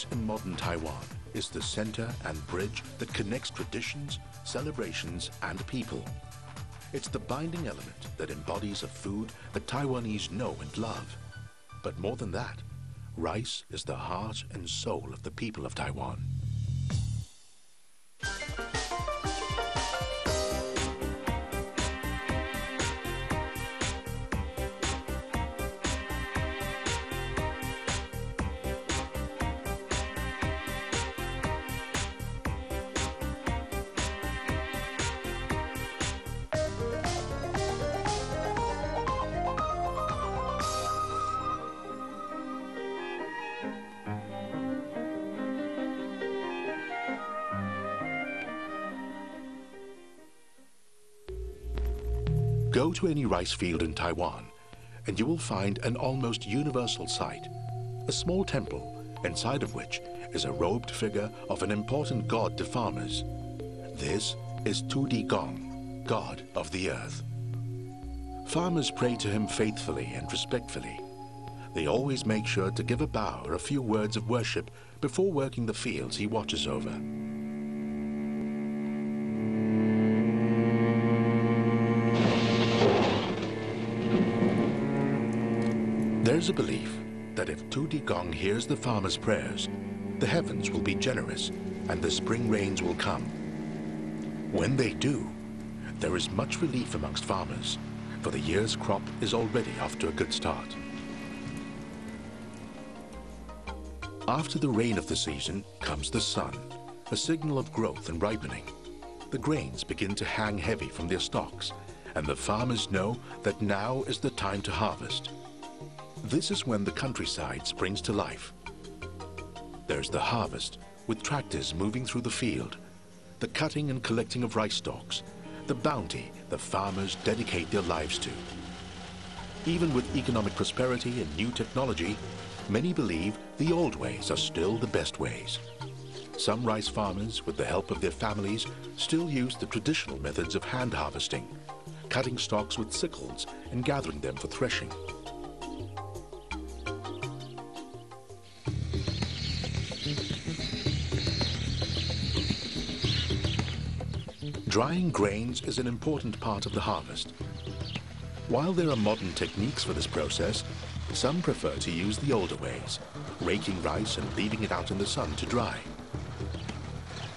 Rice in modern Taiwan is the center and bridge that connects traditions, celebrations, and people. It's the binding element that embodies a food that Taiwanese know and love. But more than that, rice is the heart and soul of the people of Taiwan. Go to any rice field in Taiwan, and you will find an almost universal sight, a small temple, inside of which is a robed figure of an important god to farmers. This is Tu Di Gong, god of the earth. Farmers pray to him faithfully and respectfully. They always make sure to give a bow or a few words of worship before working the fields he watches over. There's a belief that if Tu Di Gong hears the farmers' prayers, the heavens will be generous and the spring rains will come. When they do, there is much relief amongst farmers, for the year's crop is already off to a good start. After the rain of the season comes the sun, a signal of growth and ripening. The grains begin to hang heavy from their stalks, and the farmers know that now is the time to harvest. This is when the countryside springs to life. There's the harvest, with tractors moving through the field, the cutting and collecting of rice stalks, the bounty the farmers dedicate their lives to. Even with economic prosperity and new technology, many believe the old ways are still the best ways. Some rice farmers, with the help of their families, still use the traditional methods of hand harvesting, cutting stalks with sickles and gathering them for threshing. Drying grains is an important part of the harvest. While there are modern techniques for this process, some prefer to use the older ways, raking rice and leaving it out in the sun to dry.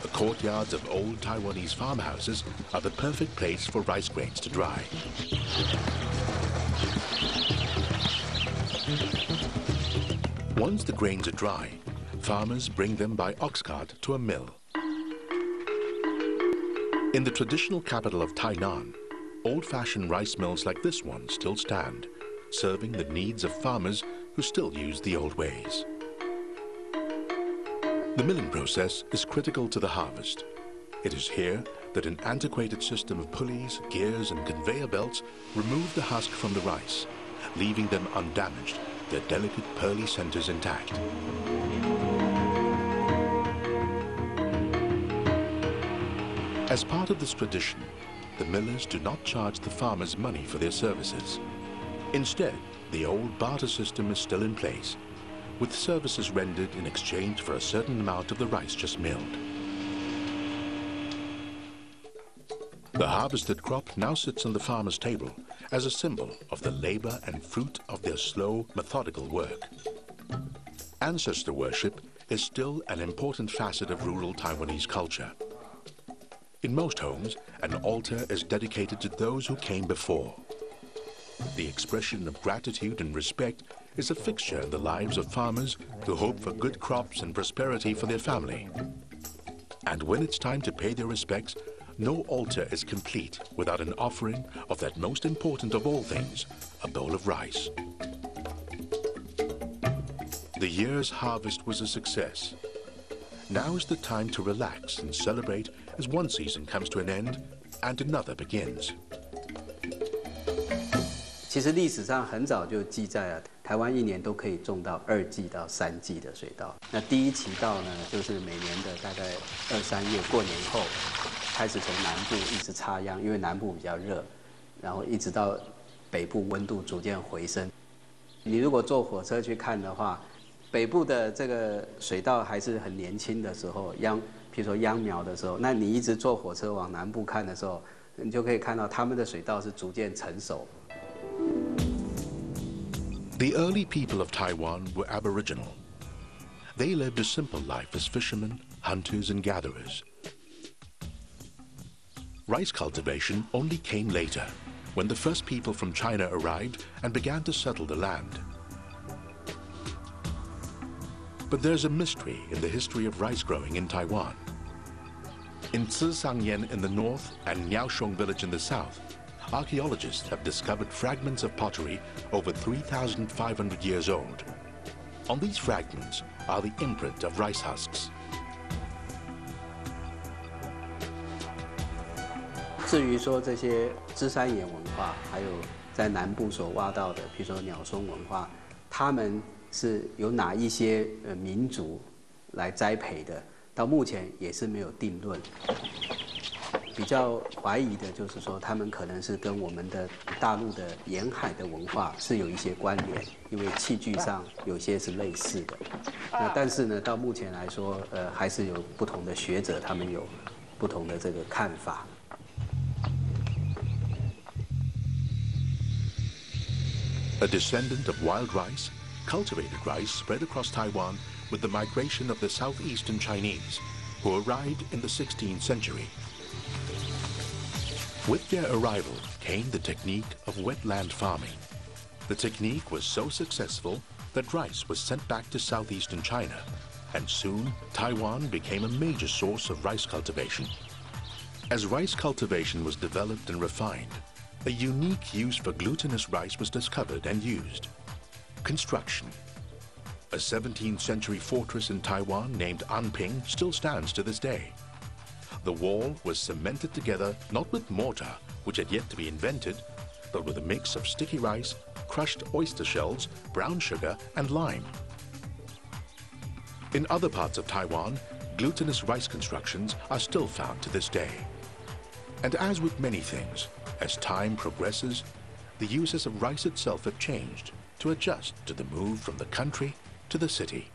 The courtyards of old Taiwanese farmhouses are the perfect place for rice grains to dry. Once the grains are dry, farmers bring them by ox cart to a mill. In the traditional capital of Tainan, old-fashioned rice mills like this one still stand, serving the needs of farmers who still use the old ways. The milling process is critical to the harvest. It is here that an antiquated system of pulleys, gears, and conveyor belts remove the husk from the rice, leaving them undamaged, their delicate pearly centers intact. As part of this tradition, the millers do not charge the farmers money for their services. Instead, the old barter system is still in place, with services rendered in exchange for a certain amount of the rice just milled. The harvested crop now sits on the farmer's table as a symbol of the labor and fruit of their slow, methodical work. Ancestor worship is still an important facet of rural Taiwanese culture. In most homes, an altar is dedicated to those who came before. The expression of gratitude and respect is a fixture in the lives of farmers who hope for good crops and prosperity for their family. And when it's time to pay their respects, no altar is complete without an offering of that most important of all things, a bowl of rice. The year's harvest was a success. Now is the time to relax and celebrate as one season comes to an end and another begins. 其实历史上很早就记载了，台湾一年都可以种到2季到3季的水稻。那第一期稻呢，就是每年的大概2、3月过年后，开始从南部一直插秧，因为南部比较热，然后一直到北部温度逐渐回升。你如果坐火车去看的话，北部的这个水稻还是很年轻的时候，比如说秧苗的时候，那你一直坐火车往南部看的时候，你就可以看到他们的水稻是逐渐成熟。The early people of Taiwan were Aboriginal. They lived a simple life as fishermen, hunters, and gatherers. Rice cultivation only came later, when the first people from China arrived and began to settle the land. But there's a mystery in the history of rice growing in Taiwan. In Tsisangyan in the north and Niaoshong village in the south, archaeologists have discovered fragments of pottery over 3,500 years old. On these fragments are the imprint of rice husks. 至于说这些芝山岩文化，还有在南部所挖到的，比如说鸟松文化，他们是由哪一些民族来栽培的？到目前也是没有定论。比较怀疑的就是说，他们可能是跟我们的大陆的沿海的文化是有一些关联，因为器具上有些是类似的。那但是呢，到目前来说，还是有不同的学者，他们有不同的这个看法。A descendant of wild rice, cultivated rice spread across Taiwan with the migration of the southeastern Chinese, who arrived in the 16th century. With their arrival came the technique of wetland farming. The technique was so successful that rice was sent back to southeastern China, and soon Taiwan became a major source of rice cultivation. As rice cultivation was developed and refined, a unique use for glutinous rice was discovered and used: construction. A 17th century fortress in Taiwan named Anping still stands to this day. The wall was cemented together not with mortar, which had yet to be invented, but with a mix of sticky rice, crushed oyster shells, brown sugar, and lime. In other parts of Taiwan, glutinous rice constructions are still found to this day. And as with many things, as time progresses, the uses of rice itself have changed to adjust to the move from the country to the city.